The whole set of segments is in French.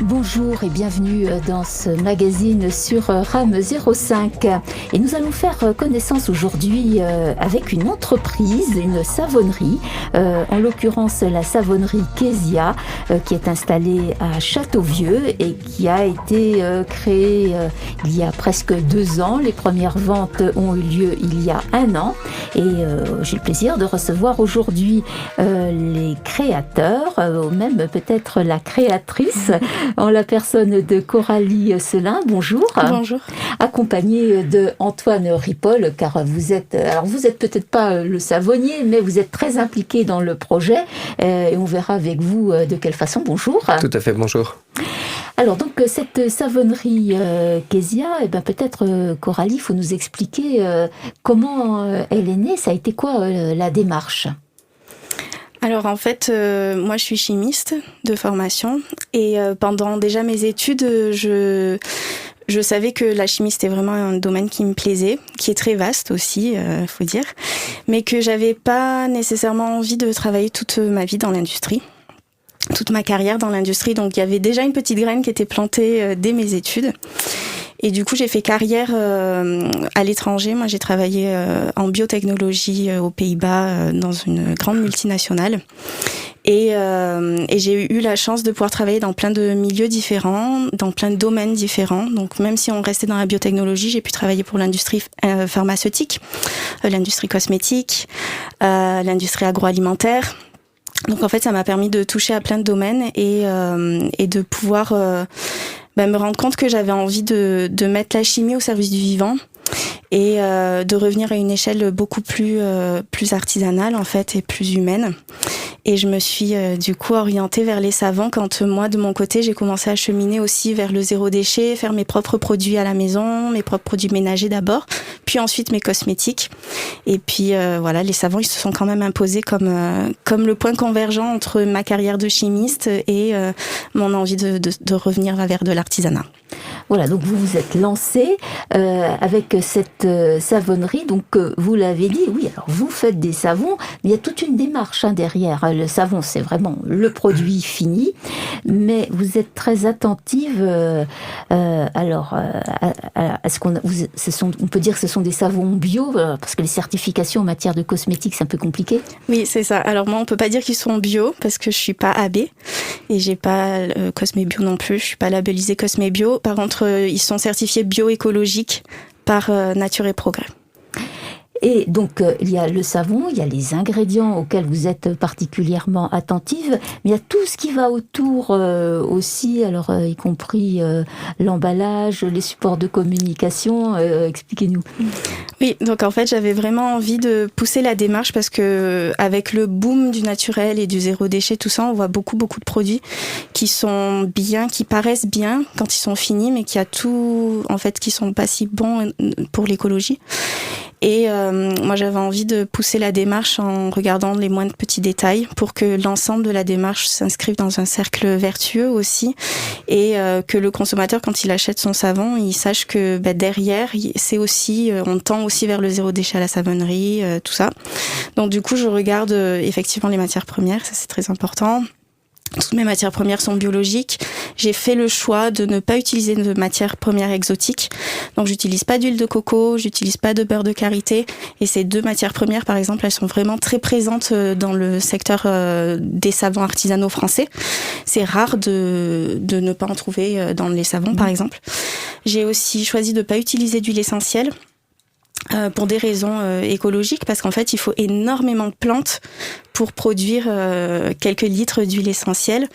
Bonjour et bienvenue dans ce magazine sur RAM 05. Et nous allons faire connaissance aujourd'hui avec une entreprise, une savonnerie, en l'occurrence la savonnerie Kezia, qui est installée à Châteauvieux et qui a été créée il y a presque 2 ans. Les premières ventes ont eu lieu il y a 1 an et j'ai le plaisir de recevoir aujourd'hui les créateurs, ou même peut-être la créatrice, en la personne de Coralie Selin. Bonjour. Bonjour. Accompagnée de Antoine Ripoll, car vous êtes peut-être pas le savonnier, mais vous êtes très impliqué dans le projet, et on verra avec vous de quelle façon. Bonjour. Tout à fait, bonjour. Alors donc cette savonnerie Kezia, peut-être Coralie, il faut nous expliquer comment elle est née. Ça a été quoi la démarche ? Alors en fait, moi je suis chimiste de formation et pendant déjà mes études, je savais que la chimie c'était vraiment un domaine qui me plaisait, qui est très vaste aussi, faut dire, mais que j'avais pas nécessairement envie de travailler toute ma vie dans l'industrie, toute ma carrière dans l'industrie. Donc il y avait déjà une petite graine qui était plantée dès mes études. Et du coup, j'ai fait carrière à l'étranger. Moi, j'ai travaillé en biotechnologie aux Pays-Bas dans une grande multinationale. Et j'ai eu la chance de pouvoir travailler dans plein de milieux différents, dans plein de domaines différents. Donc, même si on restait dans la biotechnologie, j'ai pu travailler pour l'industrie pharmaceutique, l'industrie cosmétique, l'industrie agroalimentaire. Donc, en fait, ça m'a permis de toucher à plein de domaines et de pouvoir me rendre compte que j'avais envie de mettre la chimie au service du vivant et de revenir à une échelle beaucoup plus artisanale en fait et plus humaine. Et je me suis du coup orientée vers les savons quand moi de mon côté j'ai commencé à cheminer aussi vers le zéro déchet, faire mes propres produits à la maison, mes propres produits ménagers d'abord, puis ensuite mes cosmétiques. Et puis voilà, les savons ils se sont quand même imposés comme le point convergent entre ma carrière de chimiste et mon envie de revenir vers de l'artisanat. Voilà, donc vous vous êtes lancé avec cette savonnerie. Donc vous l'avez dit, oui, alors vous faites des savons, mais il y a toute une démarche derrière. Le savon, c'est vraiment le produit fini, mais vous êtes très attentive. Est-ce on peut dire que ce sont des savons bio, parce que les certifications en matière de cosmétiques, c'est un peu compliqué. Oui, c'est ça. Alors moi, on peut pas dire qu'ils sont bio parce que je suis pas AB et j'ai pas Cosmé Bio non plus. Je suis pas labellisée Cosmé Bio. Par contre, ils sont certifiés bioécologiques par Nature et Progrès. Et donc, il y a le savon, il y a les ingrédients auxquels vous êtes particulièrement attentive, mais il y a tout ce qui va autour aussi, alors y compris l'emballage, les supports de communication. Expliquez-nous. Oui, donc en fait, j'avais vraiment envie de pousser la démarche parce que avec le boom du naturel et du zéro déchet, tout ça, on voit beaucoup de produits qui sont bien, qui paraissent bien quand ils sont finis, mais qui sont pas si bons pour l'écologie. Et moi, j'avais envie de pousser la démarche en regardant les moindres petits détails pour que l'ensemble de la démarche s'inscrive dans un cercle vertueux aussi et que le consommateur, quand il achète son savon, il sache que derrière, c'est aussi, on tend aussi vers le zéro déchet à la savonnerie, tout ça. Donc du coup, je regarde effectivement les matières premières, ça c'est très important. Toutes mes matières premières sont biologiques. J'ai fait le choix de ne pas utiliser de matières premières exotiques. Donc, j'utilise pas d'huile de coco, j'utilise pas de beurre de karité. Et ces 2 matières premières, par exemple, elles sont vraiment très présentes dans le secteur des savons artisanaux français. C'est rare de ne pas en trouver dans les savons, par exemple. J'ai aussi choisi de pas utiliser d'huile essentielle. Pour des raisons écologiques, parce qu'en fait, il faut énormément de plantes pour produire quelques litres d'huile essentielle.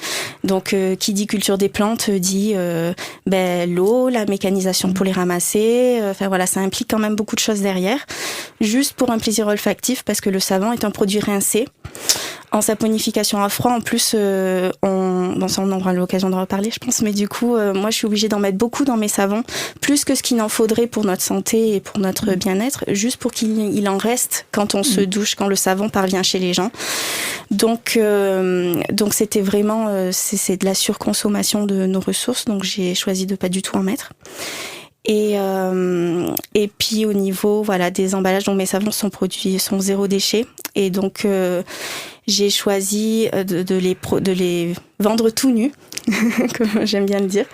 Donc, qui dit culture des plantes dit l'eau, la mécanisation pour les ramasser. Voilà, ça implique quand même beaucoup de choses derrière. Juste pour un plaisir olfactif, parce que le savon est un produit rincé. En saponification à froid, en plus, on aura l'occasion de reparler, je pense. Mais du coup, moi, je suis obligée d'en mettre beaucoup dans mes savons, plus que ce qu'il en faudrait pour notre santé et pour notre bien-être, juste pour qu'il en reste quand on se douche, quand le savon parvient chez les gens. Donc c'était vraiment, c'est de la surconsommation de nos ressources. Donc j'ai choisi de pas du tout en mettre. Et puis au niveau des emballages, donc mes savons sont zéro déchet. Et donc j'ai choisi de les vendre tout nus, comme j'aime bien le dire,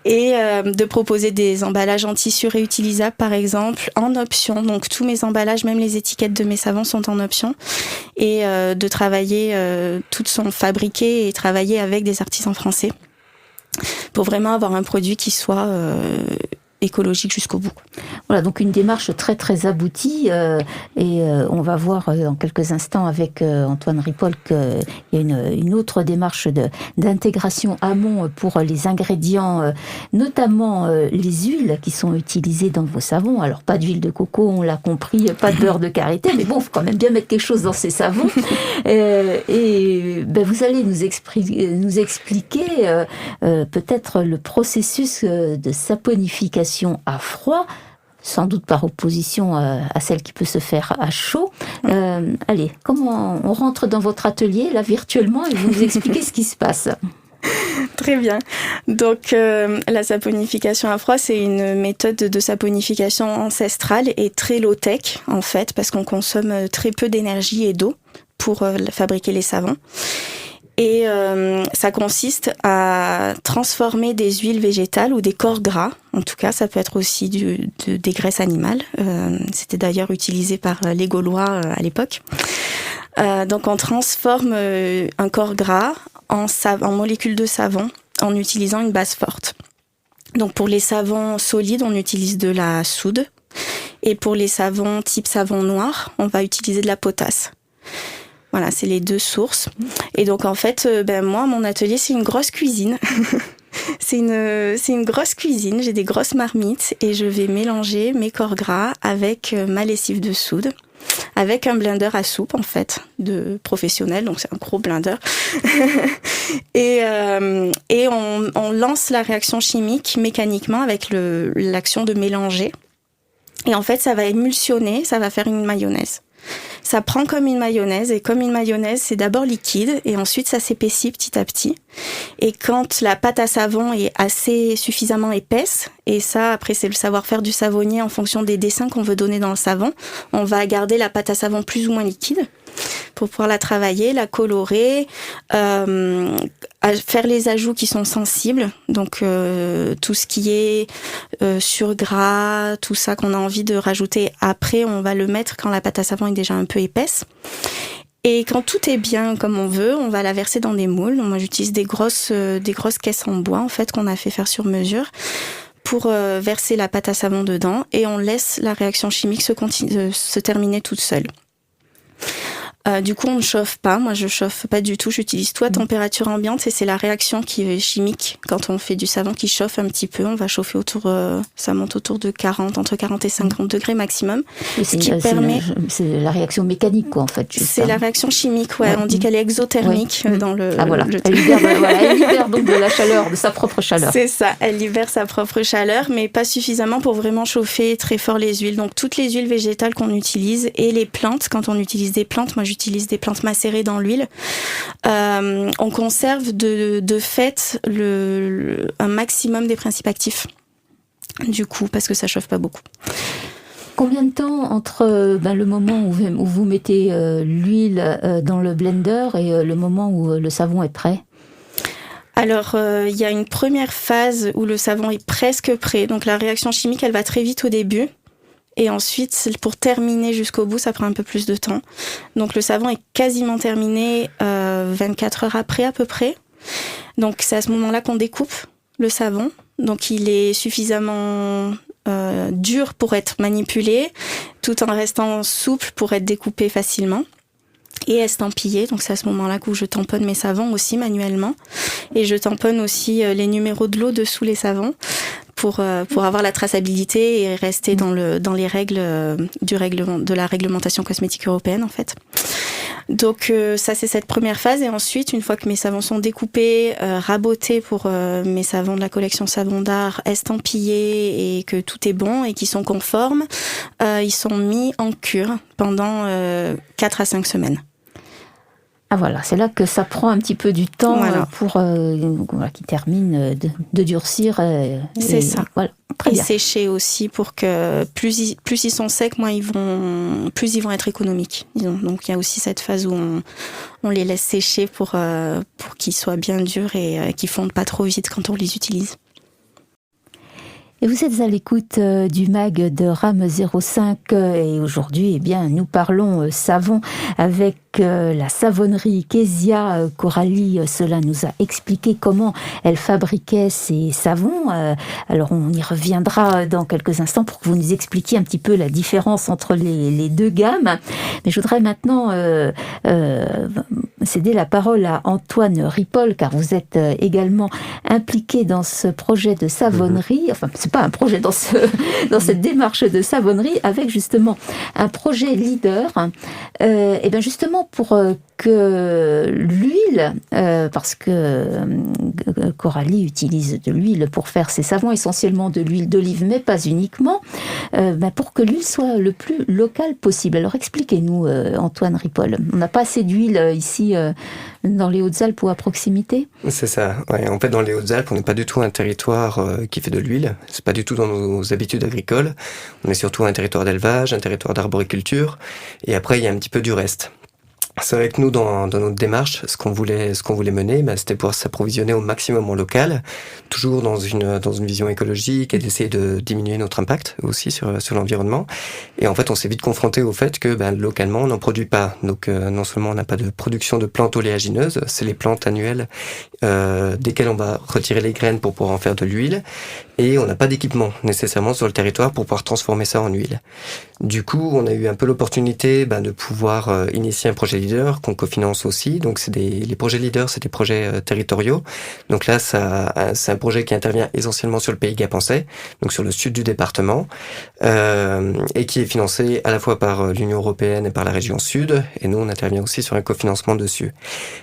et de proposer des emballages en tissu réutilisables, par exemple, en option. Donc tous mes emballages, même les étiquettes de mes savons sont en option. Et de travailler, toutes sont fabriquées et travaillées avec des artisans français pour vraiment avoir un produit qui soit écologique jusqu'au bout. Voilà, donc une démarche très très aboutie et on va voir dans quelques instants avec Antoine Ripoll qu'il y a une autre démarche d'intégration amont pour les ingrédients, notamment les huiles qui sont utilisées dans vos savons. Alors pas d'huile de coco, on l'a compris, pas de beurre de karité, mais bon, il faut quand même bien mettre quelque chose dans ces savons. Vous allez nous expliquer peut-être le processus de saponification à froid, sans doute par opposition à celle qui peut se faire à chaud. Allez, comment on rentre dans votre atelier, là, virtuellement, et vous nous expliquez ce qui se passe. Très bien. Donc, la saponification à froid, c'est une méthode de saponification ancestrale et très low-tech, en fait, parce qu'on consomme très peu d'énergie et d'eau pour fabriquer les savons. Et ça consiste à transformer des huiles végétales ou des corps gras. En tout cas, ça peut être aussi des graisses animales. C'était d'ailleurs utilisé par les Gaulois à l'époque. Donc, on transforme un corps gras en molécules de savon en utilisant une base forte. Donc, pour les savons solides, on utilise de la soude. Et pour les savons type savon noir, on va utiliser de la potasse. Voilà, c'est les deux sources. Et donc, en fait, moi, mon atelier, c'est une grosse cuisine. C'est une grosse cuisine. J'ai des grosses marmites et je vais mélanger mes corps gras avec ma lessive de soude, avec un blender à soupe, en fait, de professionnel. Donc, c'est un gros blender. Et on lance la réaction chimique mécaniquement avec l'action de mélanger. Et en fait, ça va émulsionner, ça va faire une mayonnaise. Ça prend comme une mayonnaise, et comme une mayonnaise, c'est d'abord liquide et ensuite ça s'épaissit petit à petit. Et quand la pâte à savon est suffisamment épaisse, et ça après c'est le savoir-faire du savonnier en fonction des dessins qu'on veut donner dans le savon, on va garder la pâte à savon plus ou moins liquide pour pouvoir la travailler, la colorer, faire les ajouts qui sont sensibles, donc tout ce qui est surgras, tout ça qu'on a envie de rajouter après, on va le mettre quand la pâte à savon est déjà un peu épaisse. Et quand tout est bien comme on veut, on va la verser dans des moules. Donc moi j'utilise des grosses caisses en bois en fait qu'on a fait faire sur mesure pour verser la pâte à savon dedans, et on laisse la réaction chimique se terminer toute seule. Du coup, on ne chauffe pas. Moi, je chauffe pas du tout. J'utilise tout à température ambiante, et c'est la réaction qui est chimique quand on fait du savon qui chauffe un petit peu. On va chauffer ça monte autour de entre 40 et 50 degrés maximum. C'est la réaction mécanique, quoi, en fait. C'est la réaction chimique, ouais. On dit qu'elle est exothermique dans le. Ah voilà. Elle libère donc de la chaleur, de sa propre chaleur. C'est ça. Elle libère sa propre chaleur, mais pas suffisamment pour vraiment chauffer très fort les huiles. Donc toutes les huiles végétales qu'on utilise et les plantes, quand on utilise des plantes, moi j'utilise des plantes macérées dans l'huile. On conserve de fait un maximum des principes actifs, du coup, parce que ça chauffe pas beaucoup. Combien de temps entre le moment où vous mettez l'huile dans le blender et le moment où le savon est prêt ? Alors, il y a une première phase où le savon est presque prêt. Donc la réaction chimique, elle va très vite au début. Et ensuite, pour terminer jusqu'au bout, ça prend un peu plus de temps. Donc le savon est quasiment terminé 24 heures après à peu près. Donc c'est à ce moment-là qu'on découpe le savon. Donc il est suffisamment dur pour être manipulé, tout en restant souple pour être découpé facilement. Et estampillé, donc c'est à ce moment-là que je tamponne mes savons aussi manuellement. Et je tamponne aussi les numéros de l'eau dessous les savons pour avoir la traçabilité et rester dans les règles de la réglementation cosmétique européenne en fait. Donc ça c'est cette première phase, et ensuite une fois que mes savons sont découpés, rabotés pour mes savons de la collection Savon d'Art, estampillés et que tout est bon et qui sont conformes, ils sont mis en cure pendant 4 à 5 semaines. Ah voilà, c'est là que ça prend un petit peu du temps pour qu'ils terminent de durcir. C'est ça. Voilà. Et sécher aussi pour que plus ils sont secs, plus ils vont être économiques. Disons. Donc il y a aussi cette phase où on les laisse sécher pour qu'ils soient bien durs et qu'ils fondent pas trop vite quand on les utilise. Et vous êtes à l'écoute du mag de RAM 05 et aujourd'hui, nous parlons savon avec la savonnerie Kezia. Coralie cela nous a expliqué comment elle fabriquait ses savons. Alors on y reviendra dans quelques instants pour que vous nous expliquiez un petit peu la différence entre les deux gammes. Mais je voudrais maintenant céder la parole à Antoine Ripoll, car vous êtes également impliqué dans ce projet de savonnerie. Enfin, c'est pas un projet dans cette démarche de savonnerie, avec justement un projet leader. Et bien justement pour que l'huile, parce que Coralie utilise de l'huile pour faire ses savons, essentiellement de l'huile d'olive, mais pas uniquement, pour que l'huile soit le plus locale possible. Alors expliquez-nous, Antoine Ripoll. On n'a pas assez d'huile ici dans les Hautes-Alpes ou à proximité ? C'est ça. Ouais. En fait, dans les Hautes-Alpes, on n'est pas du tout un territoire qui fait de l'huile. C'est pas du tout dans nos habitudes agricoles. On est surtout un territoire d'élevage, un territoire d'arboriculture. Et après, il y a un petit peu du reste. C'est vrai que nous, dans notre démarche, ce qu'on voulait mener, c'était pouvoir s'approvisionner au maximum en local, toujours dans une vision écologique et d'essayer de diminuer notre impact aussi sur l'environnement. Et en fait, on s'est vite confronté au fait que localement, on n'en produit pas. Donc, non seulement on n'a pas de production de plantes oléagineuses, c'est les plantes annuelles desquelles on va retirer les graines pour pouvoir en faire de l'huile, et on n'a pas d'équipement nécessairement sur le territoire pour pouvoir transformer ça en huile. Du coup, on a eu un peu l'opportunité de pouvoir initier un projet leader qu'on cofinance aussi. Donc les projets leaders, c'est des projets territoriaux. Donc là, c'est un projet qui intervient essentiellement sur le pays gapençais, donc sur le sud du département, et qui est financé à la fois par l'Union européenne et par la région sud. Et nous, on intervient aussi sur un cofinancement dessus.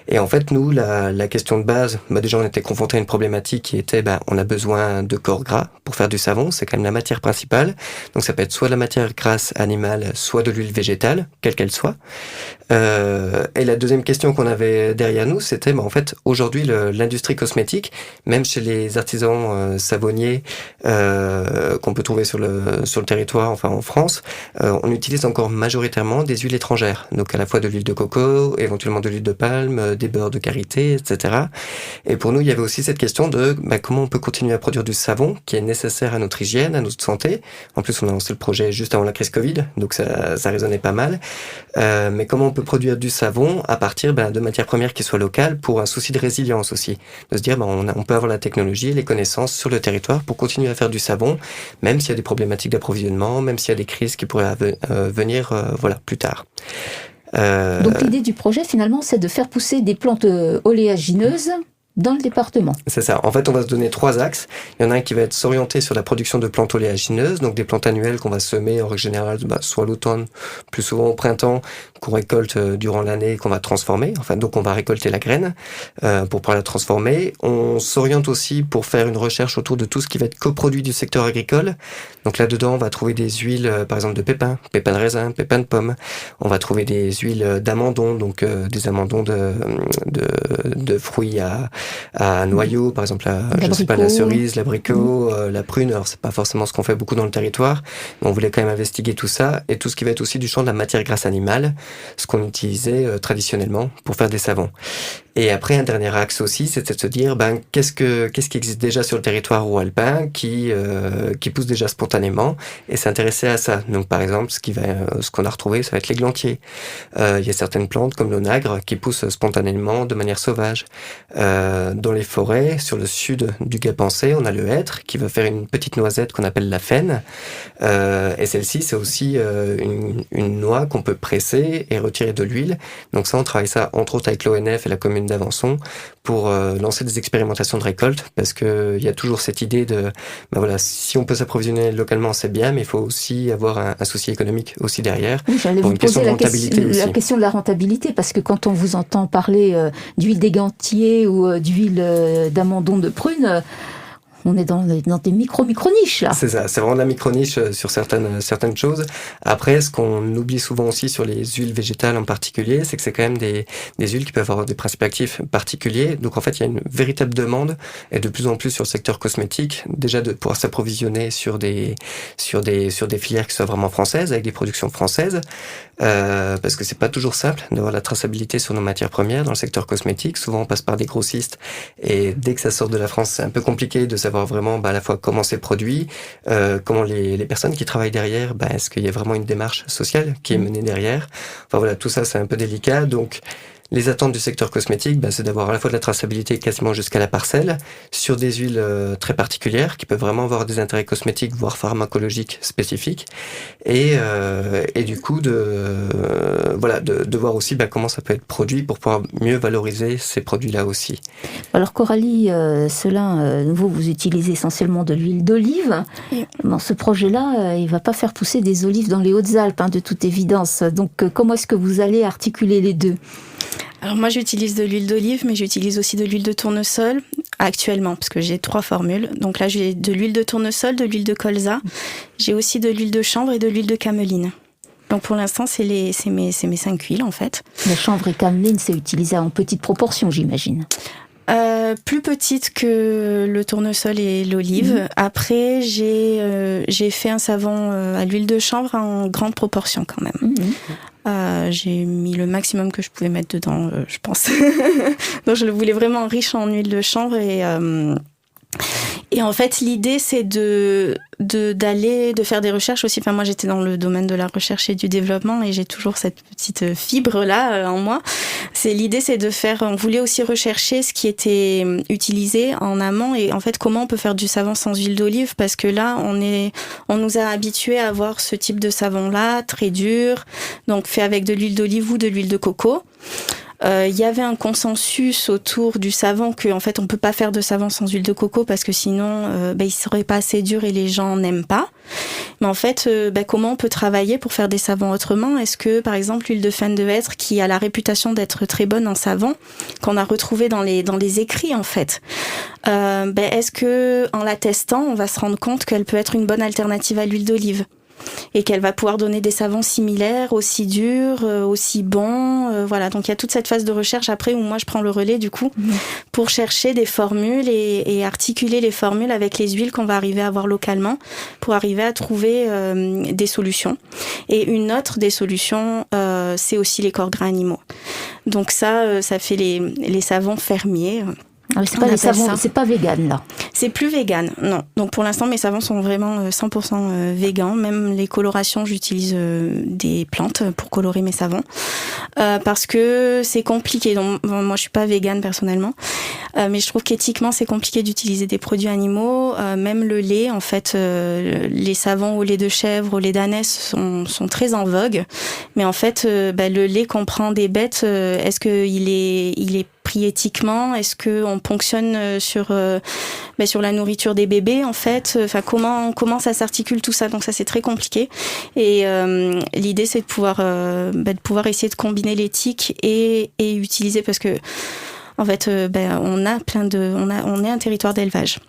Et en fait, nous, la question de base, déjà, on était confronté à une problématique qui était, on a besoin de corps gras pour faire du savon. C'est quand même la matière principale. Donc ça peut être soit de la matière grasse animale, soit de l'huile végétale, quelle qu'elle soit. Et la deuxième question qu'on avait derrière nous, c'était en fait aujourd'hui l'industrie cosmétique, même chez les artisans savonniers qu'on peut trouver sur le territoire, enfin en France, on utilise encore majoritairement des huiles étrangères, donc à la fois de l'huile de coco, éventuellement de l'huile de palme, des beurres de karité, etc. Et pour nous, il y avait aussi cette question de comment on peut continuer à produire du savon qui est nécessaire à notre hygiène, à notre santé. En plus, on a lancé le projet juste avant la crise Covid, donc ça résonnait pas mal. Mais comment on peut produire du savon à partir de matières premières qui soient locales pour un souci de résilience aussi. De se dire, on peut avoir la technologie, les connaissances sur le territoire pour continuer à faire du savon, même s'il y a des problématiques d'approvisionnement, même s'il y a des crises qui pourraient venir plus tard. Donc l'idée du projet, finalement, c'est de faire pousser des plantes oléagineuses dans le département. C'est ça. En fait, on va se donner 3 axes. Il y en a un qui va être s'orienter sur la production de plantes oléagineuses, donc des plantes annuelles qu'on va semer en règle générale, soit l'automne, plus souvent au printemps, qu'on récolte durant l'année, qu'on va transformer. Enfin, donc on va récolter la graine pour pouvoir la transformer. On s'oriente aussi pour faire une recherche autour de tout ce qui va être coproduit du secteur agricole. Donc là-dedans, on va trouver des huiles, par exemple de pépins de raisin, pépins de pomme. On va trouver des huiles d'amandon, donc des amandons de fruits à noyaux, par exemple la cerise, l'abricot, la prune. Alors c'est pas forcément ce qu'on fait beaucoup dans le territoire, mais on voulait quand même investiguer tout ça, et tout ce qui va être aussi du champ de la matière grasse animale, ce qu'on utilisait traditionnellement pour faire des savons. Et après, un dernier axe aussi, c'était de se dire, qu'est-ce qui existe déjà sur le territoire haut-alpin qui pousse déjà spontanément, et s'intéresser à ça. Donc, par exemple, ce qu'on a retrouvé, ça va être l'églantier. Il y a certaines plantes, comme l'onagre, qui poussent spontanément de manière sauvage. Dans les forêts, sur le sud du gapençais, on a le hêtre, qui va faire une petite noisette qu'on appelle la faine. Et celle-ci, c'est aussi une noix qu'on peut presser et retirer de l'huile. Donc ça, on travaille ça, entre autres, avec l'ONF et la commune d'Avançon pour lancer des expérimentations de récolte, parce que il y a toujours cette idée de si on peut s'approvisionner localement, c'est bien, mais il faut aussi avoir un souci économique aussi derrière. Oui, j'allais vous poser la question de la rentabilité, parce que quand on vous entend parler d'huile d'églantier ou d'huile d'amandon de prune, on est dans des micro-niches, là. C'est ça, c'est vraiment de la micro-niche sur certaines choses. Après, ce qu'on oublie souvent aussi sur les huiles végétales en particulier, c'est que c'est quand même des huiles qui peuvent avoir des principes actifs particuliers. Donc en fait, il y a une véritable demande, et de plus en plus sur le secteur cosmétique, déjà de pouvoir s'approvisionner sur des filières qui soient vraiment françaises, avec des productions françaises, parce que c'est pas toujours simple d'avoir la traçabilité sur nos matières premières dans le secteur cosmétique. Souvent, on passe par des grossistes, et dès que ça sort de la France, c'est un peu compliqué de savoir vraiment à la fois comment c'est produit, comment les personnes qui travaillent derrière, est-ce qu'il y a vraiment une démarche sociale qui est menée derrière. Enfin voilà, tout ça c'est un peu délicat. Donc les attentes du secteur cosmétique, c'est d'avoir à la fois de la traçabilité quasiment jusqu'à la parcelle, sur des huiles très particulières qui peuvent vraiment avoir des intérêts cosmétiques, voire pharmacologiques spécifiques, et du coup de voir aussi comment ça peut être produit pour pouvoir mieux valoriser ces produits-là aussi. Alors Coralie Selin, vous utilisez essentiellement de l'huile d'olive. Oui. Dans ce projet-là, il ne va pas faire pousser des olives dans les Hautes-Alpes, de toute évidence. Donc comment est-ce que vous allez articuler les deux ? Alors moi j'utilise de l'huile d'olive, mais j'utilise aussi de l'huile de tournesol actuellement, parce que j'ai 3 formules. Donc là j'ai de l'huile de tournesol, de l'huile de colza, j'ai aussi de l'huile de chanvre et de l'huile de cameline. Donc pour l'instant c'est mes 5 huiles en fait. La chanvre et cameline, c'est utilisé en petite proportion, j'imagine. Plus petite que le tournesol et l'olive. Après, j'ai fait un savon à l'huile de chanvre en grande proportion quand même. J'ai mis le maximum que je pouvais mettre dedans, je pense. Donc je le voulais vraiment riche en huile de chanvre, et en fait l'idée c'est de faire des recherches aussi. Enfin moi j'étais dans le domaine de la recherche et du développement, et j'ai toujours cette petite fibre là en moi. L'idée c'est on voulait aussi rechercher ce qui était utilisé en amont, et en fait comment on peut faire du savon sans huile d'olive, parce que là on nous a habitués à avoir ce type de savon là très dur, donc fait avec de l'huile d'olive ou de l'huile de coco. Il y avait un consensus autour du savon que en fait on peut pas faire de savon sans huile de coco, parce que sinon il serait pas assez dur et les gens n'aiment pas. Mais en fait comment on peut travailler pour faire des savons autrement? Est-ce que par exemple l'huile de faine de hêtre, qui a la réputation d'être très bonne en savon, qu'on a retrouvé dans les écrits en fait, est-ce que en la testant on va se rendre compte qu'elle peut être une bonne alternative à l'huile d'olive, et qu'elle va pouvoir donner des savons similaires, aussi durs, aussi bons. Voilà, donc il y a toute cette phase de recherche après où moi je prends le relais du coup pour chercher des formules et articuler les formules avec les huiles qu'on va arriver à avoir localement pour arriver à trouver des solutions. Et une autre des solutions, c'est aussi les corps gras animaux. Donc ça fait les savons fermiers. Ah, c'est pas les savons, c'est pas vegan là. C'est plus vegan, non. Donc pour l'instant mes savons sont vraiment 100% végans. Même les colorations, j'utilise des plantes pour colorer mes savons parce que c'est compliqué. Donc moi je suis pas végane personnellement, mais je trouve qu'éthiquement c'est compliqué d'utiliser des produits animaux. Même le lait, en fait, les savons au lait de chèvre, au lait d'ânesse sont très en vogue. Mais en fait, le lait qu'on prend des bêtes, est-ce que il est pris éthiquement? Est-ce que on ponctionne sur la nourriture des bébés en fait? Enfin comment ça s'articule tout ça? Donc ça c'est très compliqué, et l'idée c'est de pouvoir essayer de combiner l'éthique et utiliser, parce que en fait on est un territoire d'élevage.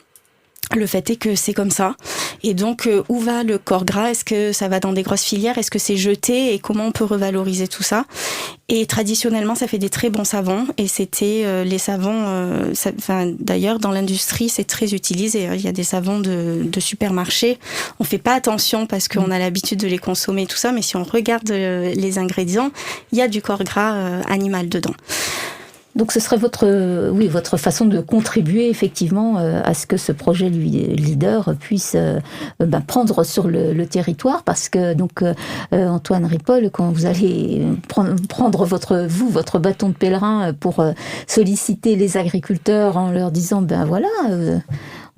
Le fait est que c'est comme ça. Et donc, où va le corps gras? Est-ce que ça va dans des grosses filières? Est-ce que c'est jeté? Et comment on peut revaloriser tout ça? Et traditionnellement, ça fait des très bons savons. Et c'était les savons... d'ailleurs, dans l'industrie, c'est très utilisé. Il y a des savons de supermarché. On fait pas attention parce qu'on a l'habitude de les consommer et tout ça. Mais si on regarde les ingrédients, il y a du corps gras animal dedans. Donc ce serait votre façon de contribuer effectivement à ce que ce projet leader puisse prendre sur le territoire, parce que donc Antoine Ripoll, quand vous allez prendre votre bâton de pèlerin pour solliciter les agriculteurs en leur disant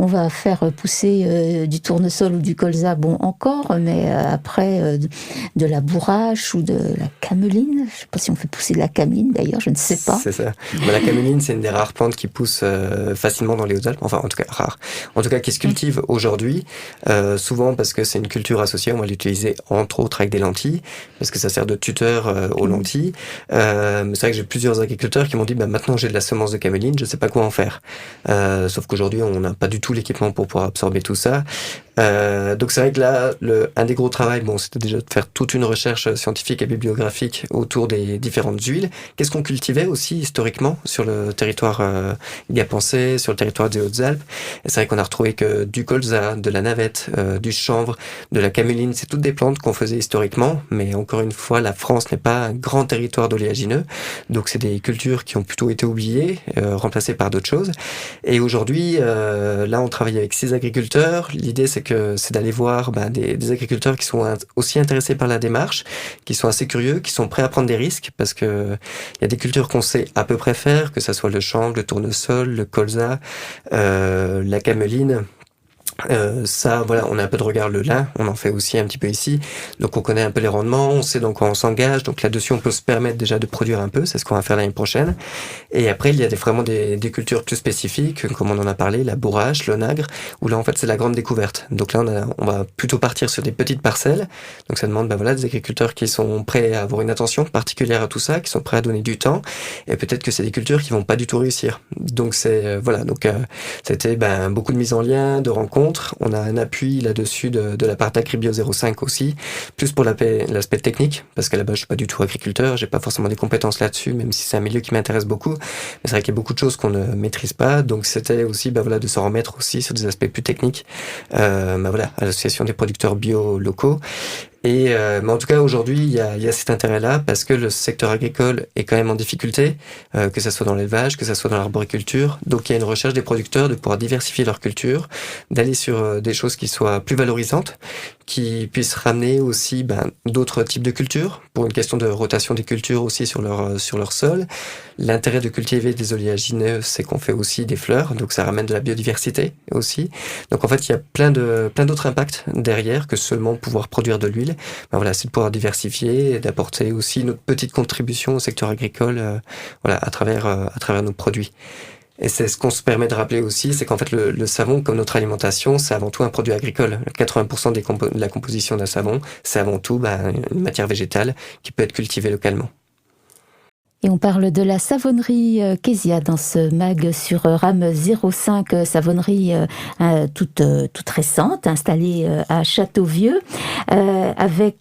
on va faire pousser du tournesol ou du colza, encore, mais après de la bourrache ou de la cameline. Je ne sais pas si on fait pousser de la cameline d'ailleurs, je ne sais pas. C'est ça. La cameline, c'est une des rares plantes qui pousse facilement dans les Hautes-Alpes. Enfin, en tout cas, rare. En tout cas, qui se cultive aujourd'hui, souvent parce que c'est une culture associée. On va l'utiliser entre autres avec des lentilles, parce que ça sert de tuteur aux lentilles. Mais c'est vrai que j'ai plusieurs agriculteurs qui m'ont dit, maintenant j'ai de la semence de cameline, je ne sais pas quoi en faire. Sauf qu'aujourd'hui, on n'a pas du tout tout l'équipement pour pouvoir absorber tout ça. Donc c'est vrai que là, un des gros travails, c'était déjà de faire toute une recherche scientifique et bibliographique autour des différentes huiles. Qu'est-ce qu'on cultivait aussi historiquement sur le territoire gapençais, sur le territoire des Hautes-Alpes. Et c'est vrai qu'on a retrouvé que du colza, de la navette, du chanvre, de la caméline, c'est toutes des plantes qu'on faisait historiquement, mais encore une fois, la France n'est pas un grand territoire d'oléagineux, donc c'est des cultures qui ont plutôt été oubliées, remplacées par d'autres choses. Et aujourd'hui, là, on travaille avec 6 agriculteurs. L'idée, c'est d'aller voir des agriculteurs qui sont aussi intéressés par la démarche, qui sont assez curieux, qui sont prêts à prendre des risques, parce que il y a des cultures qu'on sait à peu près faire, que ça soit le chanvre, le tournesol, le colza, la caméline. Ça, voilà, on a un peu de regard le lin, on en fait aussi un petit peu ici, donc on connaît un peu les rendements, on sait dans quoi on s'engage, donc là-dessus on peut se permettre déjà de produire un peu, c'est ce qu'on va faire l'année prochaine. Et après il y a vraiment des cultures plus spécifiques, comme on en a parlé, la bourrache, l'onagre, où là en fait c'est la grande découverte. Donc là on va plutôt partir sur des petites parcelles, donc ça demande des agriculteurs qui sont prêts à avoir une attention particulière à tout ça, qui sont prêts à donner du temps, et peut-être que c'est des cultures qui vont pas du tout réussir. Donc c'était beaucoup de mise en lien, de rencontres. On a un appui là-dessus de la part d'Agribio 05 aussi, plus pour l'aspect technique, parce qu'à la base je suis pas du tout agriculteur, j'ai pas forcément des compétences là-dessus, même si c'est un milieu qui m'intéresse beaucoup, mais c'est vrai qu'il y a beaucoup de choses qu'on ne maîtrise pas, donc c'était aussi de se remettre aussi sur des aspects plus techniques, à l'association des producteurs bio locaux. Mais en tout cas aujourd'hui il y a cet intérêt-là parce que le secteur agricole est quand même en difficulté, que ça soit dans l'élevage, que ça soit dans l'arboriculture. Donc il y a une recherche des producteurs de pouvoir diversifier leur culture, d'aller sur des choses qui soient plus valorisantes, qui puissent ramener aussi d'autres types de cultures pour une question de rotation des cultures aussi sur leur sol. L'intérêt de cultiver des oléagineux, c'est qu'on fait aussi des fleurs, donc ça ramène de la biodiversité aussi. Donc en fait il y a plein d'autres impacts derrière que seulement pouvoir produire de l'huile. C'est de pouvoir diversifier et d'apporter aussi notre petite contribution au secteur agricole à travers nos produits. Et c'est ce qu'on se permet de rappeler aussi, c'est qu'en fait le savon, comme notre alimentation, c'est avant tout un produit agricole. 80% de la composition d'un savon, c'est avant tout une matière végétale qui peut être cultivée localement. Et on parle de la savonnerie Kezia dans ce mag sur RAM 05, savonnerie toute récente, installée à Châteauvieux, avec...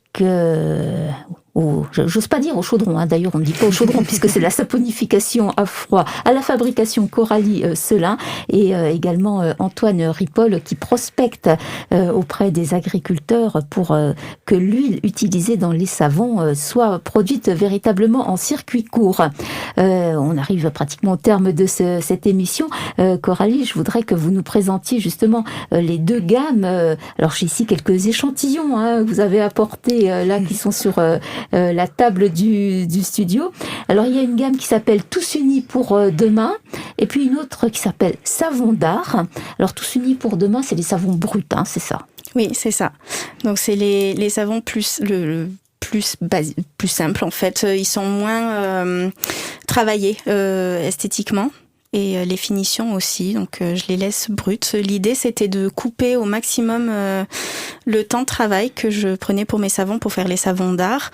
j'ose pas dire au chaudron, d'ailleurs on ne dit pas au chaudron puisque c'est la saponification à froid, à la fabrication Coralie Selin et également Antoine Ripoll qui prospecte auprès des agriculteurs pour que l'huile utilisée dans les savons soit produite véritablement en circuit court. On arrive pratiquement au terme de cette émission. Coralie, je voudrais que vous nous présentiez justement les 2 gammes. Alors j'ai ici quelques échantillons que vous avez apportés là qui sont sur la table du studio. Alors il y a une gamme qui s'appelle Tous Unis pour demain et puis une autre qui s'appelle Savon d'art. Alors Tous Unis pour demain, c'est les savons bruts, c'est ça? Oui, c'est ça. Donc c'est les savons plus simples en fait. Ils sont moins travaillés esthétiquement. Et les finitions aussi, donc je les laisse brutes. L'idée, c'était de couper au maximum le temps de travail que je prenais pour mes savons, pour faire les savons d'art,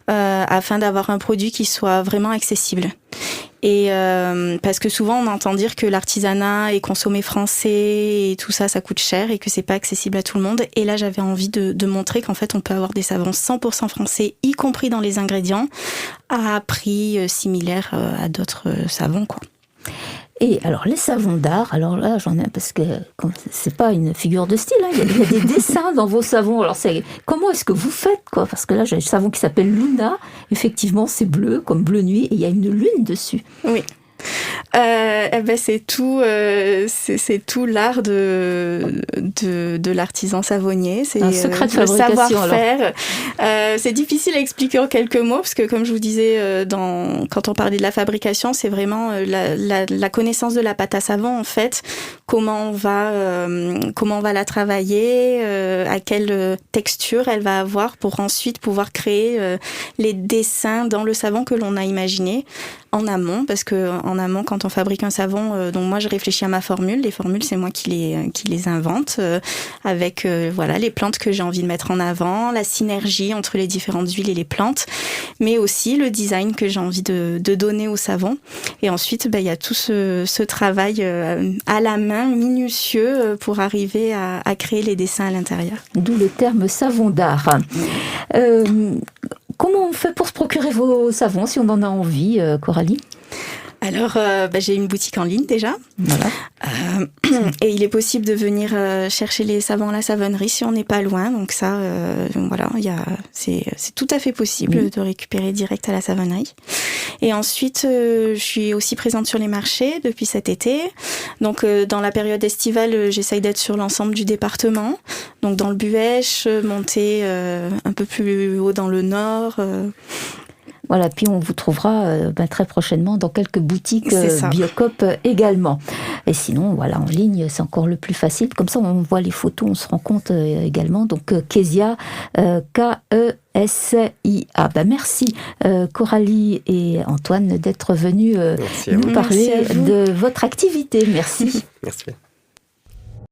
afin d'avoir un produit qui soit vraiment accessible. Et parce que souvent, on entend dire que l'artisanat est consommé français et tout ça, ça coûte cher et que c'est pas accessible à tout le monde. Et là, j'avais envie de montrer qu'en fait, on peut avoir des savons 100% français, y compris dans les ingrédients, à prix similaire à d'autres savons, quoi. Et alors les savons d'art, alors là j'en ai parce que c'est pas une figure de style, il y a des dessins dans vos savons. Alors comment est-ce que vous faites quoi? Parce que là j'ai un savon qui s'appelle Luna, effectivement c'est bleu comme bleu nuit et il y a une lune dessus. Oui. C'est tout l'art de l'artisan savonnier. C'est un secret de le fabrication, savoir-faire. C'est difficile à expliquer en quelques mots parce que comme je vous disais quand on parlait de la fabrication, c'est vraiment la connaissance de la pâte à savon en fait. Comment on va la travailler, à quelle texture elle va avoir pour ensuite pouvoir créer les dessins dans le savon que l'on a imaginé en amont, parce que en amont, quand quand on fabrique un savon, donc moi je réfléchis à ma formule. Les formules, c'est moi qui les invente avec voilà les plantes que j'ai envie de mettre en avant, la synergie entre les différentes huiles et les plantes, mais aussi le design que j'ai envie de donner au savon. Et ensuite, il y a tout ce travail à la main, minutieux, pour arriver à créer les dessins à l'intérieur. D'où le terme savon d'art. Comment on fait pour se procurer vos savons si on en a envie, Coralie ? Alors, j'ai une boutique en ligne déjà. Voilà. Et il est possible de venir chercher les savons à la savonnerie si on n'est pas loin. Donc ça, voilà, c'est tout à fait possible de récupérer direct à la savonnerie. Et ensuite, je suis aussi présente sur les marchés depuis cet été. Donc, dans la période estivale, j'essaye d'être sur l'ensemble du département. Donc, dans le Buëch, monter un peu plus haut dans le nord. Voilà, puis on vous trouvera très prochainement dans quelques boutiques Biocoop également. Et sinon, voilà, en ligne, c'est encore le plus facile. Comme ça, on voit les photos, on se rend compte également. Donc, Kezia, K-E-S-I-A. Merci Coralie et Antoine d'être venus nous parler de votre activité. Merci. Merci.